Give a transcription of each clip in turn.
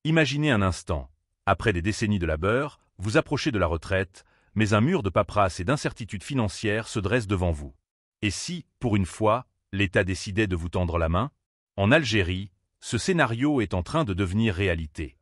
Imaginez un instant. Après des décennies de labeur, vous approchez de la retraite, mais un mur de paperasse et d'incertitude financière se dresse devant vous. Et si, pour une fois, l'État décidait de vous tendre la main? En Algérie, ce scénario est en train de devenir réalité.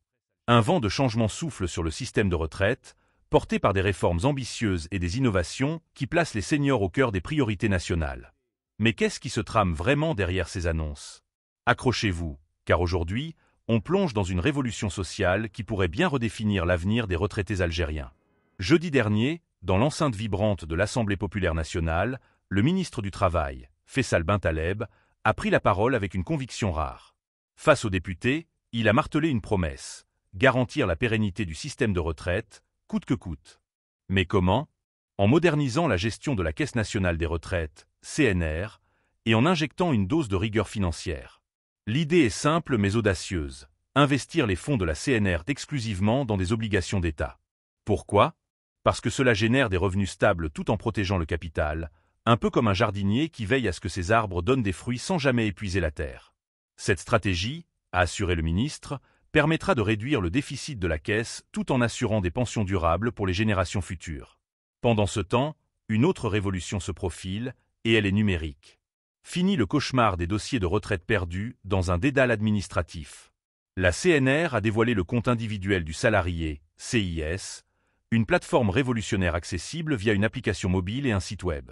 Un vent de changement souffle sur le système de retraite, porté par des réformes ambitieuses et des innovations qui placent les seniors au cœur des priorités nationales. Mais qu'est-ce qui se trame vraiment derrière ces annonces? Accrochez-vous, car aujourd'hui, on plonge dans une révolution sociale qui pourrait bien redéfinir l'avenir des retraités algériens. Jeudi dernier, dans l'enceinte vibrante de l'Assemblée populaire nationale, le ministre du Travail, Fessal Bentaleb, a pris la parole avec une conviction rare. Face aux députés, il a martelé une promesse: garantir la pérennité du système de retraite, coûte que coûte. Mais comment? En modernisant la gestion de la Caisse nationale des retraites, CNR, et en injectant une dose de rigueur financière. L'idée est simple mais audacieuse: investir les fonds de la CNR exclusivement dans des obligations d'État. Pourquoi? Parce que cela génère des revenus stables tout en protégeant le capital, un peu comme un jardinier qui veille à ce que ses arbres donnent des fruits sans jamais épuiser la terre. Cette stratégie, a assuré le ministre, permettra de réduire le déficit de la Caisse tout en assurant des pensions durables pour les générations futures. Pendant ce temps, une autre révolution se profile, et elle est numérique. Fini le cauchemar des dossiers de retraite perdus dans un dédale administratif. La CNR a dévoilé le compte individuel du salarié, CIS, une plateforme révolutionnaire accessible via une application mobile et un site web.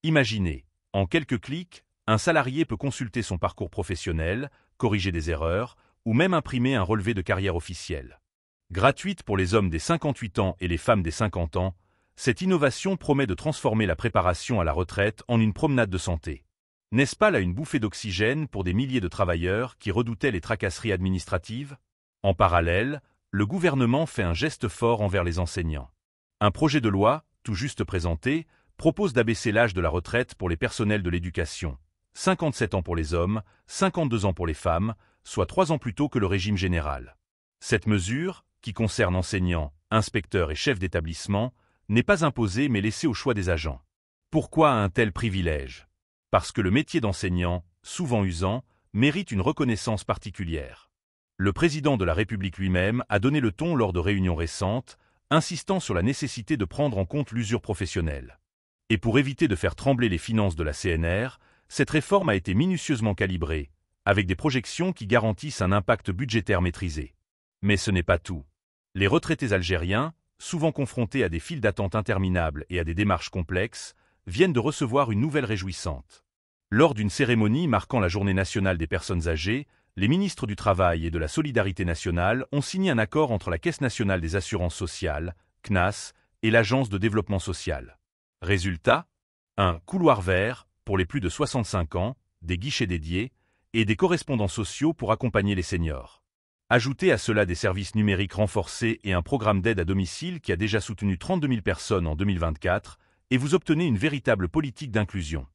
Imaginez, en quelques clics, un salarié peut consulter son parcours professionnel, corriger des erreurs, ou même imprimer un relevé de carrière officiel. Gratuite pour les hommes des 58 ans et les femmes des 50 ans, cette innovation promet de transformer la préparation à la retraite en une promenade de santé. N'est-ce pas là une bouffée d'oxygène pour des milliers de travailleurs qui redoutaient les tracasseries administratives? En parallèle, le gouvernement fait un geste fort envers les enseignants. Un projet de loi, tout juste présenté, propose d'abaisser l'âge de la retraite pour les personnels de l'éducation. 57 ans pour les hommes, 52 ans pour les femmes, soit 3 ans plus tôt que le régime général. Cette mesure, qui concerne enseignants, inspecteurs et chefs d'établissement, n'est pas imposée mais laissée au choix des agents. Pourquoi un tel privilège? Parce que le métier d'enseignant, souvent usant, mérite une reconnaissance particulière. Le président de la République lui-même a donné le ton lors de réunions récentes, insistant sur la nécessité de prendre en compte l'usure professionnelle. Et pour éviter de faire trembler les finances de la CNR, cette réforme a été minutieusement calibrée, avec des projections qui garantissent un impact budgétaire maîtrisé. Mais ce n'est pas tout. Les retraités algériens, souvent confrontés à des files d'attente interminables et à des démarches complexes, viennent de recevoir une nouvelle réjouissante. Lors d'une cérémonie marquant la Journée nationale des personnes âgées, les ministres du Travail et de la Solidarité nationale ont signé un accord entre la Caisse nationale des assurances sociales, CNAS, et l'Agence de développement social. Résultat, un couloir vert pour les plus de 65 ans, des guichets dédiés et des correspondants sociaux pour accompagner les seniors. Ajoutez à cela des services numériques renforcés et un programme d'aide à domicile qui a déjà soutenu 32 000 personnes en 2024, et vous obtenez une véritable politique d'inclusion.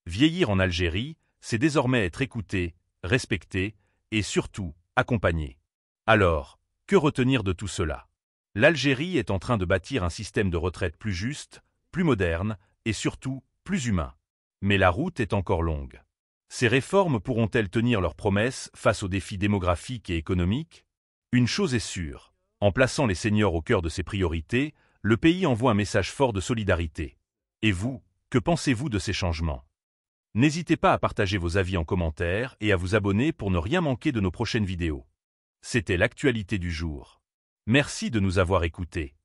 Vieillir en Algérie, c'est désormais être écouté, respecté et surtout accompagné. Alors, que retenir de tout cela? L'Algérie est en train de bâtir un système de retraite plus juste, plus moderne et surtout plus humain. Mais la route est encore longue. Ces réformes pourront-elles tenir leurs promesses face aux défis démographiques et économiques? Une chose est sûre, en plaçant les seniors au cœur de ses priorités, le pays envoie un message fort de solidarité. Et vous, que pensez-vous de ces changements? N'hésitez pas à partager vos avis en commentaire et à vous abonner pour ne rien manquer de nos prochaines vidéos. C'était l'actualité du jour. Merci de nous avoir écoutés.